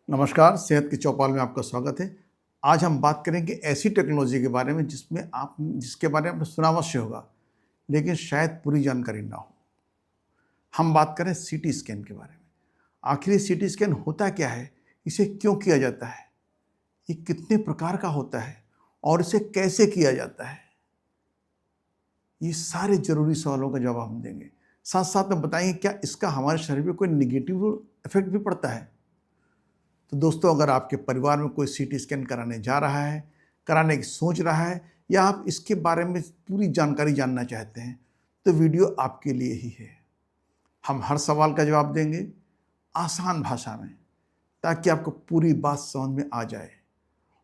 नमस्कार, सेहत के चौपाल में आपका स्वागत है। आज हम बात करेंगे ऐसी टेक्नोलॉजी के बारे में जिसके बारे में आपने सुना अवश्य होगा, लेकिन शायद पूरी जानकारी ना हो। हम बात करें सीटी स्कैन के बारे में। आखिर ये सीटी स्कैन होता क्या है? इसे क्यों किया जाता है? ये कितने प्रकार का होता है और इसे कैसे किया जाता है? ये सारे ज़रूरी सवालों का जवाब हम देंगे। साथ-साथ में बताएंगे क्या इसका हमारे शरीर पे कोई नेगेटिव इफ़ेक्ट भी पड़ता है? तो दोस्तों, अगर आपके परिवार में कोई सीटी स्कैन कराने जा रहा है, कराने की सोच रहा है या आप इसके बारे में पूरी जानकारी जानना चाहते हैं, तो वीडियो आपके लिए ही है। हम हर सवाल का जवाब देंगे आसान भाषा में, ताकि आपको पूरी बात समझ में आ जाए।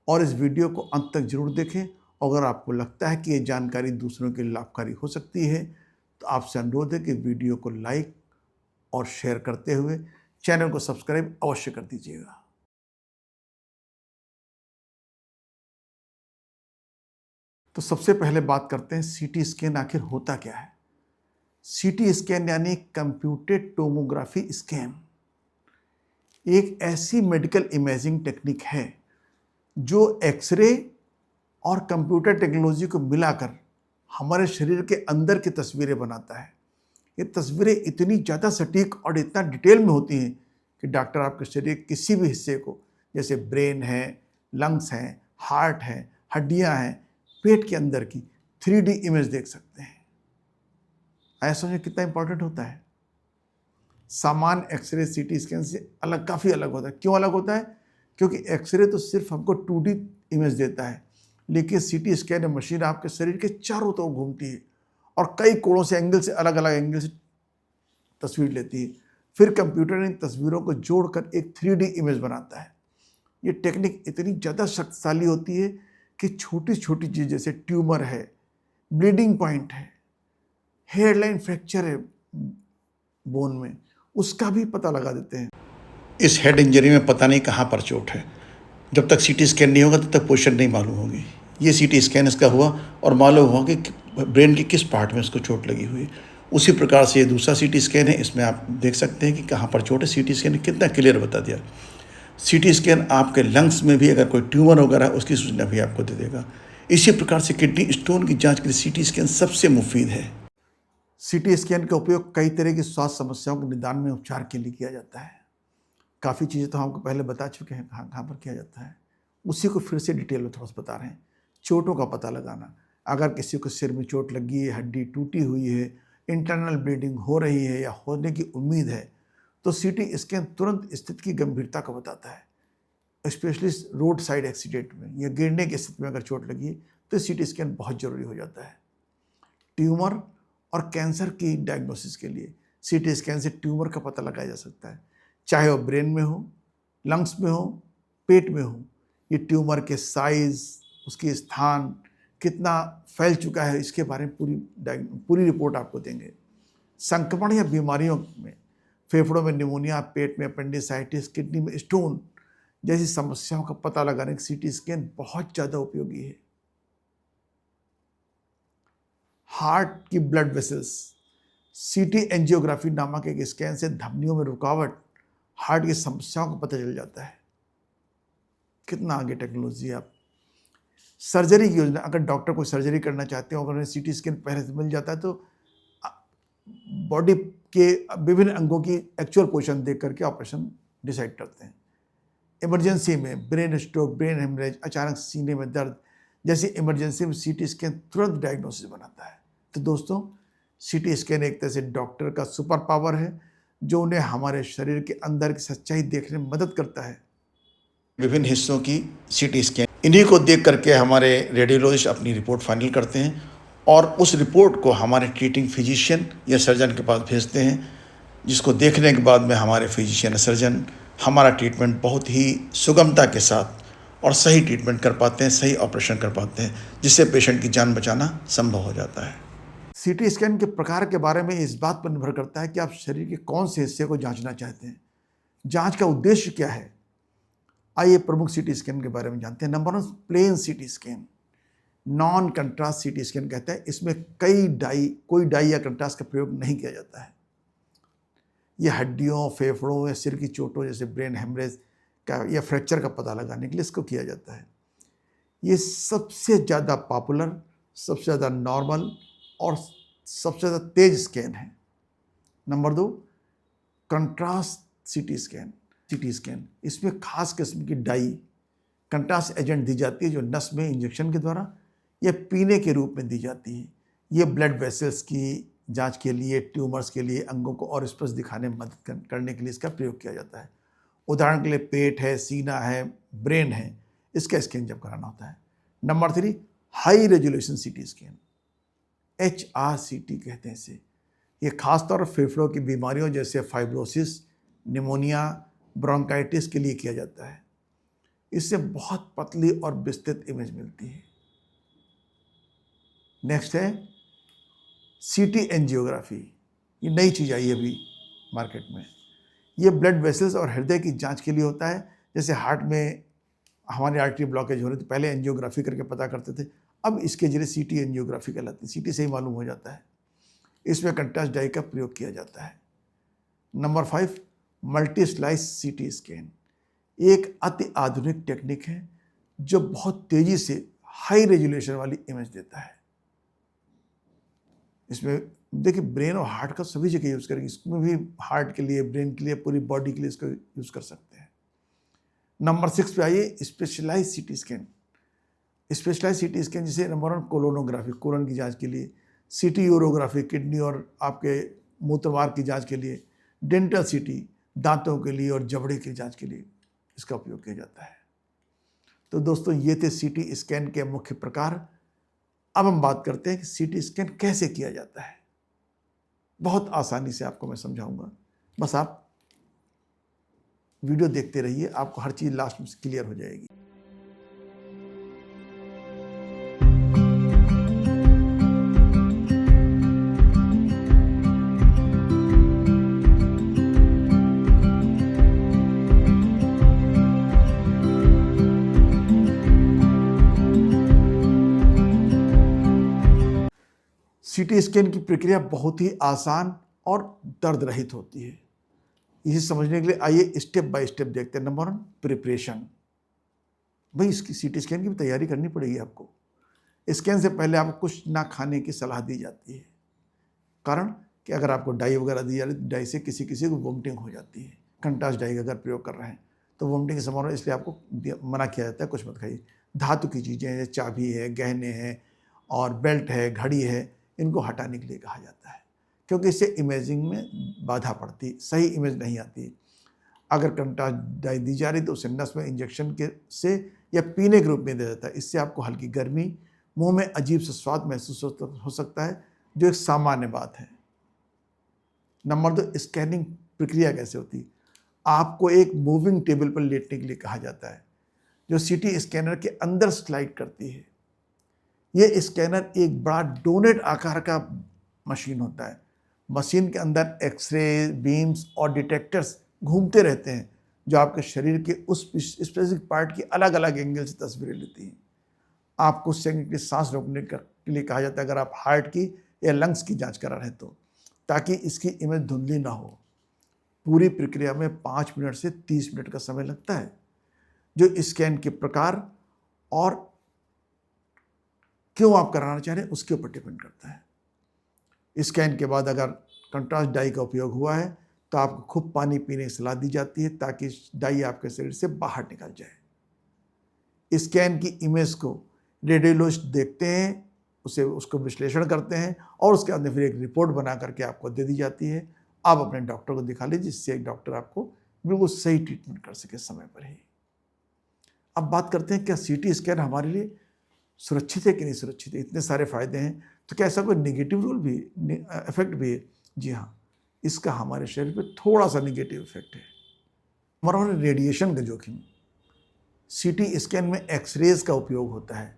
और इस वीडियो को अंत तक जरूर देखें। अगर आपको लगता है कि ये जानकारी दूसरों के लिए लाभकारी हो सकती है, तो आपसे अनुरोध है कि वीडियो को लाइक और शेयर करते हुए चैनल को सब्सक्राइब अवश्य कर दीजिएगा। तो सबसे पहले बात करते हैं सीटी स्कैन आखिर होता क्या है। सीटी स्कैन यानी कंप्यूटेड टोमोग्राफी स्कैन एक ऐसी मेडिकल इमेजिंग टेक्निक है जो एक्सरे और कंप्यूटर टेक्नोलॉजी को मिलाकर हमारे शरीर के अंदर की तस्वीरें बनाता है। ये तस्वीरें इतनी ज़्यादा सटीक और इतना डिटेल में होती हैं कि डॉक्टर आपके शरीर के किसी भी हिस्से को, जैसे ब्रेन है, लंग्स हैं, हार्ट है, हड्डियां हैं, पेट के अंदर की 3D इमेज देख सकते हैं। ऐसा समझिए कितना इंपॉर्टेंट होता है। सामान्य एक्सरे सीटी स्कैन से काफ़ी अलग होता है। क्यों अलग होता है? क्योंकि एक्सरे तो सिर्फ हमको 2D इमेज देता है, लेकिन सीटी स्कैन मशीन आपके शरीर के चारों तरफ घूमती है और कई कोणों से, एंगल से, अलग अलग एंगल से तस्वीर लेती है। फिर कंप्यूटर इन तस्वीरों को जोड़कर एक 3D इमेज बनाता है। ये टेक्निक इतनी ज़्यादा शक्तिशाली होती है कि छोटी छोटी चीज़ जैसे ट्यूमर है, ब्लीडिंग पॉइंट है, हेयरलाइन फ्रैक्चर है बोन में, उसका भी पता लगा देते हैं। इस हेड इंजरी में पता नहीं कहाँ पर चोट है। जब तक सीटी स्कैन नहीं होगा तब तक पोजीशन नहीं मालूम होगी। ये सीटी स्कैन इसका हुआ और मालूम हुआ कि ब्रेन के किस पार्ट में इसको चोट लगी हुई है। उसी प्रकार से ये दूसरा सीटी स्कैन है, इसमें आप देख सकते हैं कि कहाँ पर चोट है। सीटी स्कैन ने कितना क्लियर बता दिया। सीटी स्कैन आपके लंग्स में भी अगर कोई ट्यूमर वगैरह उसकी सूचना भी आपको दे देगा। इसी प्रकार से किडनी स्टोन की जांच के लिए सीटी स्कैन सबसे मुफीद है। सीटी स्कैन का उपयोग कई तरह की स्वास्थ्य समस्याओं के निदान में उपचार के लिए किया जाता है। काफ़ी चीज़ें तो हम आपको पहले बता चुके हैं कहाँ कहाँ पर किया जाता है, उसी को फिर से डिटेल में थोड़ा सा बता रहे हैं। चोटों का पता लगाना, अगर किसी को सिर में चोट लगी है, हड्डी टूटी हुई है, इंटरनल ब्लीडिंग हो रही है या होने की उम्मीद है, तो सीटी स्कैन तुरंत स्थिति की गंभीरता को बताता है। स्पेशली रोड साइड एक्सीडेंट में या गिरने की स्थिति में अगर चोट लगी है तो सीटी स्कैन बहुत ज़रूरी हो जाता है। ट्यूमर और कैंसर की डायग्नोसिस के लिए सीटी स्कैन से ट्यूमर का पता लगाया जा सकता है, चाहे वो ब्रेन में हो, लंग्स में हो, पेट में हो। ये ट्यूमर के साइज, उसके स्थान, कितना फैल चुका है, इसके बारे में पूरी रिपोर्ट आपको देंगे। संक्रमण या बीमारियों में, फेफड़ों में निमोनिया, पेट में अपेंडिसाइटिस, किडनी में स्टोन जैसी समस्याओं का पता लगाने की सीटी स्कैन बहुत ज़्यादा उपयोगी है। हार्ट की ब्लड वेसल्स, सीटी एंजियोग्राफी नामक एक स्कैन से धमनियों में रुकावट, हार्ट की समस्याओं का पता चल जाता है। कितना आगे टेक्नोलॉजी है। आप सर्जरी की योजना, अगर डॉक्टर कोई सर्जरी करना चाहते हो, अगर उन्हें सीटी स्कैन पहले से मिल जाता है तो बॉडी के विभिन्न अंगों की एक्चुअल पोजीशन देख करके ऑपरेशन डिसाइड करते हैं। इमरजेंसी में ब्रेन स्ट्रोक, ब्रेन हेमरेज, अचानक सीने में दर्द जैसी इमरजेंसी में सीटी स्कैन तुरंत डायग्नोसिस बनाता है। तो दोस्तों, सीटी स्कैन एक तरह से डॉक्टर का सुपर पावर है जो उन्हें हमारे शरीर के अंदर की सच्चाई देखने में मदद करता है। विभिन्न हिस्सों की सीटी स्कैन, इन्हीं को देख करके हमारे रेडियोलॉजिस्ट अपनी रिपोर्ट फाइनल करते हैं और उस रिपोर्ट को हमारे ट्रीटिंग फिजिशियन या सर्जन के पास भेजते हैं, जिसको देखने के बाद में हमारे फिजिशियन या सर्जन हमारा ट्रीटमेंट बहुत ही सुगमता के साथ और सही ट्रीटमेंट कर पाते हैं, सही ऑपरेशन कर पाते हैं, जिससे पेशेंट की जान बचाना संभव हो जाता है। सीटी स्कैन के प्रकार के बारे में इस बात पर निर्भर करता है कि आप शरीर के कौन से हिस्से को जांचना चाहते हैं, जांच का उद्देश्य क्या है। आइए प्रमुख सीटी स्कैन के बारे में जानते हैं। Number 1, plain CT scan, non contrast CT scan कहते हैं। इसमें कोई डाई या कंट्रास्ट का प्रयोग नहीं किया जाता है। यह हड्डियों, फेफड़ों या सिर की चोटों जैसे ब्रेन हेमरेज, क्या या फ्रैक्चर का पता लगाने के लिए इसको किया जाता है। ये सबसे ज़्यादा पॉपुलर, सबसे ज़्यादा नॉर्मल और सबसे ज़्यादा तेज स्कैन है। Number 2, contrast CT scan. इसमें खास किस्म की डाई कंट्रास्ट एजेंट दी जाती है जो नस में इंजेक्शन के द्वारा या पीने के रूप में दी जाती है। ये ब्लड वेसल्स की जांच के लिए, ट्यूमर्स के लिए, अंगों को और स्पष्ट दिखाने में मदद करने के लिए इसका प्रयोग किया जाता है। उदाहरण के लिए पेट है, सीना है, ब्रेन है, इसका स्कैन जब कराना होता है। Number 3, high resolution CT scan, HRCT कहते हैं इसे। ये खासतौर पर फेफड़ों की बीमारियों जैसे फाइब्रोसिस, निमोनिया, ब्रोंकाइटिस के लिए किया जाता है। इससे बहुत पतली और विस्तृत इमेज मिलती है। नेक्स्ट है CT एंजियोग्राफी। ये नई चीज़ आई है अभी मार्केट में। ये ब्लड वेसल्स और हृदय की जांच के लिए होता है। जैसे हार्ट में हमारी आर्टरी ब्लॉकेज हो रही थी, पहले एंजियोग्राफी करके पता करते थे, अब इसके जरिए CT एंजियोग्राफी कहलाती है। CT से ही मालूम हो जाता है। इसमें कंट्रास्ट डाई का प्रयोग किया जाता है। Number 5, multi slice CT scan एक अति आधुनिक टेक्निक है जो बहुत तेजी से हाई रेजोल्यूशन वाली इमेज देता है। इसमें देखिए ब्रेन और हार्ट का सभी जगह यूज़ करेंगे, इसमें भी हार्ट के लिए, ब्रेन के लिए, पूरी बॉडी के लिए इसको यूज़ कर सकते हैं। नंबर 6 पे आइए, specialize CT scan. Specialize CT scan जिसे नंबर 1 कोलोनोग्राफी, कोलन की जांच के लिए, CT यूरोग्राफी किडनी और आपके मूत्रवार की जांच के लिए, डेंटल CT दांतों के लिए और जबड़े की जांच के लिए इसका उपयोग किया जाता है। तो दोस्तों ये थे CT स्कैन के मुख्य प्रकार। अब हम बात करते हैं कि CT स्कैन कैसे किया जाता है। बहुत आसानी से आपको मैं समझाऊंगा, बस आप वीडियो देखते रहिए, आपको हर चीज़ लास्ट में क्लियर हो जाएगी। CT स्कैन की प्रक्रिया बहुत ही आसान और दर्द रहित होती है। इसे समझने के लिए आइए स्टेप बाय स्टेप देखते हैं। Number 1, preparation. भाई इसकी CT स्कैन की भी तैयारी करनी पड़ेगी आपको। स्कैन से पहले आपको कुछ ना खाने की सलाह दी जाती है, कारण कि अगर आपको डाई वगैरह दी जा रही है, डाई से किसी को वोमिटिंग हो जाती है। कंट्रास्ट डाई अगर प्रयोग कर रहे हैं तो वोमिटिंग की संभावना, इसलिए आपको मना किया जाता है, कुछ मत खाइए। धातु की चीज़ें हैं, चाबी है, गहने हैं और बेल्ट है, घड़ी है, इनको हटाने के लिए कहा जाता है, क्योंकि इससे इमेजिंग में बाधा पड़ती, सही इमेज नहीं आती। अगर कंट्रास्ट डाई दी जा रही तो उसे नस में इंजेक्शन के से या पीने के रूप में दिया जाता है। इससे आपको हल्की गर्मी, मुंह में अजीब सा स्वाद महसूस हो सकता है, जो एक सामान्य बात है। नंबर 2, स्कैनिंग प्रक्रिया कैसे होती है। आपको एक मूविंग टेबल पर लेटने के लिए कहा जाता है, जो CT स्कैनर के अंदर स्लाइड करती है। ये स्कैनर एक बड़ा डोनेट आकार का मशीन होता है। मशीन के अंदर एक्सरे, बीम्स और डिटेक्टर्स घूमते रहते हैं, जो आपके शरीर के उस स्पेसिफिक पार्ट की अलग अलग एंगल से तस्वीरें लेती हैं। आपको सेकंड की सांस रोकने के लिए कहा जाता है अगर आप हार्ट की या लंग्स की जांच करा रहे हैं तो, ताकि इसकी इमेज धुंधली ना हो। पूरी प्रक्रिया में 5 मिनट से 30 मिनट का समय लगता है, जो स्कैन के प्रकार और क्यों आप कराना चाह रहे हैं उसके ऊपर डिपेंड करता है। स्कैन के बाद अगर कंट्रास्ट डाई का उपयोग हुआ है तो आपको खूब पानी पीने की सलाह दी जाती है, ताकि डाई आपके शरीर से बाहर निकल जाए। स्कैन की इमेज को रेडियोलॉजिस्ट देखते हैं, उसको विश्लेषण करते हैं और उसके अंदर फिर एक रिपोर्ट बना करके आपको दे दी जाती है। आप अपने डॉक्टर को दिखा लीजिए, जिससे एक डॉक्टर आपको बिल्कुल सही ट्रीटमेंट कर सके समय पर ही। अब बात करते हैं क्या CT स्कैन हमारे लिए सुरक्षित है कि नहीं सुरक्षित है। इतने सारे फायदे हैं, तो क्या ऐसा कोई नेगेटिव रोल भी, इफेक्ट भी है? जी हाँ, इसका हमारे शरीर पे थोड़ा सा नेगेटिव इफेक्ट है। हमारा रेडिएशन का जोखिम। CT स्कैन में एक्सरेज का उपयोग होता है,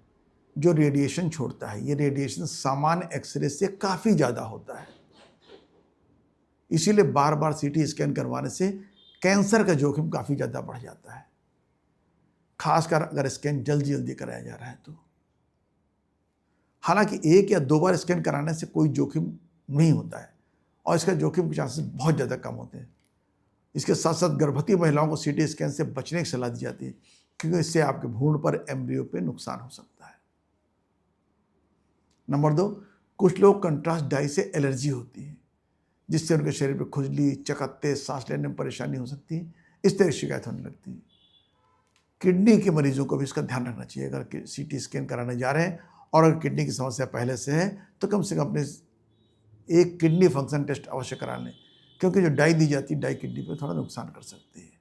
जो रेडिएशन छोड़ता है। ये रेडिएशन सामान्य एक्सरे से काफ़ी ज़्यादा होता है, इसीलिए बार बार CT स्कैन करवाने से कैंसर का जोखिम काफ़ी ज़्यादा बढ़ जाता है, खासकर अगर स्कैन जल्दी जल्दी कराया जा रहा है तो। हालांकि 1 या 2 बार स्कैन कराने से कोई जोखिम नहीं होता है, और इसका जोखिम के चांसेस बहुत ज़्यादा कम होते हैं। इसके साथ साथ गर्भवती महिलाओं को सीटी स्कैन से बचने की सलाह दी जाती है, क्योंकि इससे आपके भ्रूण पर, एम्ब्रियो पे नुकसान हो सकता है। नंबर 2, कुछ लोग कंट्रास्ट डाई से एलर्जी होती है, जिससे उनके शरीर पर खुजली, चकत्ते, सांस लेने में परेशानी हो सकती है, इस तरह की शिकायत होने लगती है। किडनी के मरीजों को भी इसका ध्यान रखना चाहिए। अगर सीटी स्कैन कराने जा रहे हैं और अगर किडनी की समस्या पहले से है तो कम से कम अपने एक किडनी फंक्शन टेस्ट अवश्य करा लें, क्योंकि जो डाई दी जाती है, डाई किडनी पर थोड़ा नुकसान कर सकती है।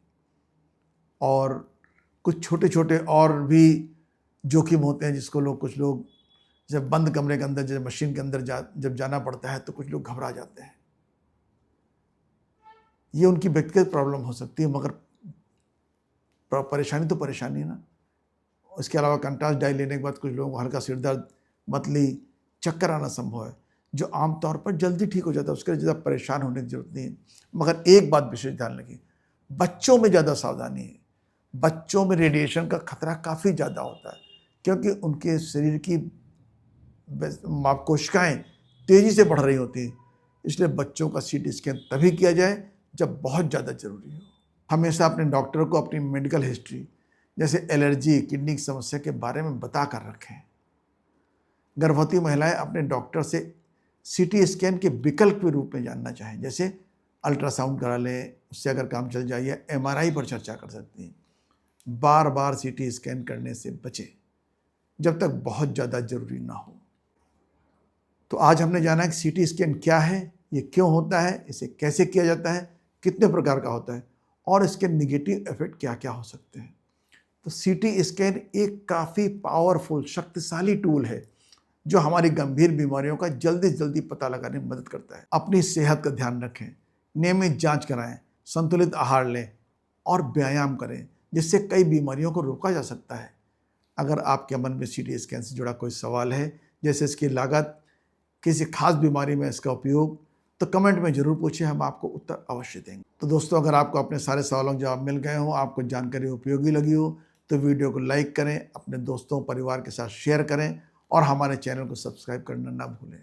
और कुछ छोटे छोटे और भी जोखिम होते हैं, जिसको कुछ लोग जब बंद कमरे के अंदर, जब मशीन के अंदर जब जाना पड़ता है तो कुछ लोग घबरा जाते हैं। ये उनकी व्यक्तिगत प्रॉब्लम हो सकती है, मगर परेशानी तो परेशानी है ना। इसके अलावा कंट्रास्ट डाई लेने के बाद कुछ लोगों को हल्का सिर दर्द, मतली, चक्कर आना संभव है, जो आमतौर पर जल्दी ठीक हो जाता है। उसके लिए ज़्यादा परेशान होने की जरूरत नहीं है। मगर एक बात विशेष ध्यान रखिए, बच्चों में ज़्यादा सावधानी है। बच्चों में रेडिएशन का खतरा काफ़ी ज़्यादा होता है, क्योंकि उनके शरीर की कोशिकाएं तेज़ी से बढ़ रही होती हैं। इसलिए बच्चों का सीटी स्कैन तभी किया जाए जब बहुत ज़्यादा ज़रूरी हो। हमेशा अपने डॉक्टर को अपनी मेडिकल हिस्ट्री, जैसे एलर्जी, किडनी की समस्या के बारे में बता कर रखें। गर्भवती महिलाएं अपने डॉक्टर से सीटी स्कैन के विकल्प के रूप में जानना चाहें, जैसे अल्ट्रासाउंड करा लें, उससे अगर काम चल जाए, या एमआरआई पर चर्चा कर सकती हैं। बार बार सीटी स्कैन करने से बचें जब तक बहुत ज़्यादा ज़रूरी ना हो। तो आज हमने जाना कि सीटी स्कैन क्या है, ये क्यों होता है, इसे कैसे किया जाता है, कितने प्रकार का होता है और इसके नेगेटिव इफेक्ट क्या क्या हो सकते हैं। तो सीटी स्कैन एक काफ़ी पावरफुल, शक्तिशाली टूल है जो हमारी गंभीर बीमारियों का जल्दी से जल्दी पता लगाने में मदद करता है। अपनी सेहत का ध्यान रखें, नियमित जांच कराएं, संतुलित आहार लें और व्यायाम करें, जिससे कई बीमारियों को रोका जा सकता है। अगर आपके मन में सीटी स्कैन से जुड़ा कोई सवाल है, जैसे इसकी लागत, किसी खास बीमारी में इसका उपयोग, तो कमेंट में जरूर पूछें, हम आपको उत्तर अवश्य देंगे। तो दोस्तों, अगर आपको अपने सारे सवालों के जवाब मिल गए हों, आपको जानकारी उपयोगी लगी हो, तो वीडियो को लाइक करें, अपने दोस्तों परिवार के साथ शेयर करें और हमारे चैनल को सब्सक्राइब करना ना भूलें।